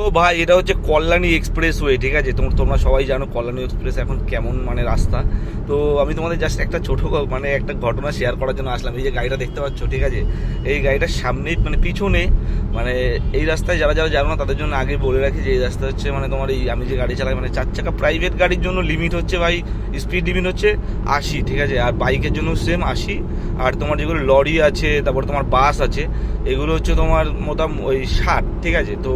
তো ভাই এটা হচ্ছে কল্যাণী এক্সপ্রেসওয়ে, ঠিক আছে? তোমরা সবাই জানো কল্যাণী এক্সপ্রেস এখন কেমন মানে রাস্তা। তো আমি তোমাদের জাস্ট একটা ছোটো মানে একটা ঘটনা শেয়ার করার জন্য আসলাম। এই যে গাড়িটা দেখতে পাচ্ছ, ঠিক আছে, এই গাড়িটার সামনেই মানে পিছনে মানে এই রাস্তায় যারা যারা জানো না তাদের জন্য আগে বলে রাখি যে এই রাস্তা হচ্ছে মানে তোমার এই আমি যে গাড়ি চালাই মানে 4 চাকা প্রাইভেট গাড়ির জন্য লিমিট হচ্ছে ভাই, স্পিড লিমিট হচ্ছে 80, ঠিক আছে? আর বাইকের জন্য সেম 80। আর তোমার যেগুলো লরি আছে, তারপর তোমার বাস আছে, এগুলো হচ্ছে তোমার মোটামুটি ওই 60, ঠিক আছে? তো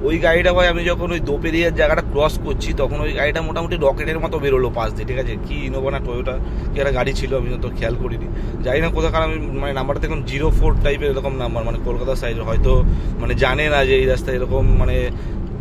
ওই গাড়িটা ভাই আমি যখন ওই দোপেরিয়ার জায়গাটা ক্রস করছি তখন ওই গাড়িটা মোটামুটি রকেটের মতো বেরোলো পাশ দিয়ে, ঠিক আছে? কি ইনোভা না টয়োটা কি একটা গাড়ি ছিল, আমি তো খেয়াল করিনি, জানি না কোথাকার। আমি মানে নাম্বারটা দেখলাম 04 টাইপের এরকম নাম্বার, মানে কলকাতা সাইডের, হয়তো মানে জানে না যে এই রাস্তায় এরকম মানে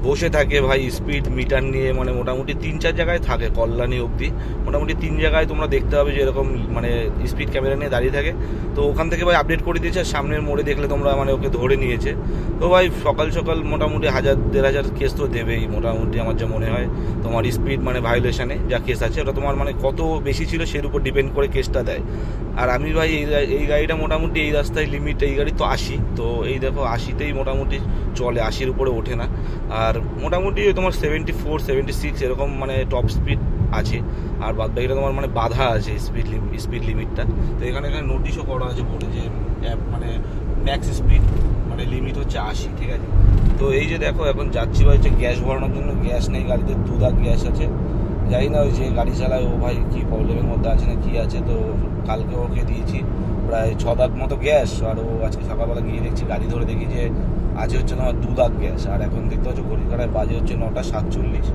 বসে থাকে ভাই স্পিড মিটার নিয়ে, মানে মোটামুটি 3-4 জায়গায় থাকে কল্যাণী অবধি, মোটামুটি 3 জায়গায় তোমরা দেখতে পাবে যে এরকম মানে স্পিড ক্যামেরা নিয়ে দাঁড়িয়ে থাকে। তো ওখান থেকে ভাই আপডেট করে দিয়েছে, সামনের মোড়ে দেখলে তোমরা মানে ওকে ধরে নিয়েছে। তো ভাই সকাল সকাল মোটামুটি 1000-1500 কেস তো দেবেই মোটামুটি, আমার যা মনে হয়। তোমার স্পিড মানে ভায়োলেশনে যা কেস আছে ওটা তোমার মানে কত বেশি ছিল সের উপর ডিপেন্ড করে কেসটা দেয়। আর আমি ভাই এই গাড়িটা মোটামুটি এই রাস্তায় লিমিট, এই গাড়ি তো 80, তো এই দেখো 80তেই মোটামুটি চলে, 80-র উপরে ওঠে না। আর মোটামুটি তোমার 74-76 এরকম মানে টপ স্পিড আছে। আর বাদবাকিটা তোমার মানে বাধা আছে স্পিড লিমিটটা। তো এখানে নোটিশও করা আছে বোর্ডে যে মানে ম্যাক্স স্পিড মানে লিমিট হচ্ছে 80, ঠিক আছে? তো এই যে দেখো এখন যাচ্ছি ভাই হচ্ছে গ্যাস ভরানোর জন্য, গ্যাস নেই গাড়িতে, 2 দাগ গ্যাস আছে। জানি না ওই যে গাড়ি চালায় ও ভাই কি প্রবলেমের মধ্যে আছে না কি আছে। তো কালকে ওকে দিয়েছি প্রায় 6 দাগ মতো গ্যাস, আর ও আজকে সকালবেলা গিয়ে দেখছি গাড়ি ধরে দেখি যে আছে হচ্ছে তোমার 2 দাগ গ্যাস। আর এখন দেখতে পাচ্ছ ঘড়ির কাঁটায় বাজে হচ্ছে 9:47,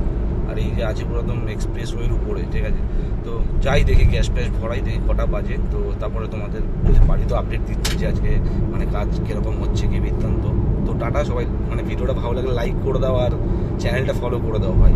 আর এই যে আছে পুরো একদম এক্সপ্রেসওয়ের উপরে, ঠিক আছে? তো যাই দেখি গ্যাস ট্যাস ভরাই, দেখি কটা বাজে। তো তারপরে তোমাদের বাড়িতেও আপডেট দিচ্ছি যে আজকে মানে কাজ কীরকম হচ্ছে কি বৃত্তান্ত। তো টাটা সবাই, মানে ভিডিওটা ভালো লাগলে লাইক করে দাও আর চ্যানেলটা ফলো করে দাও ভাই।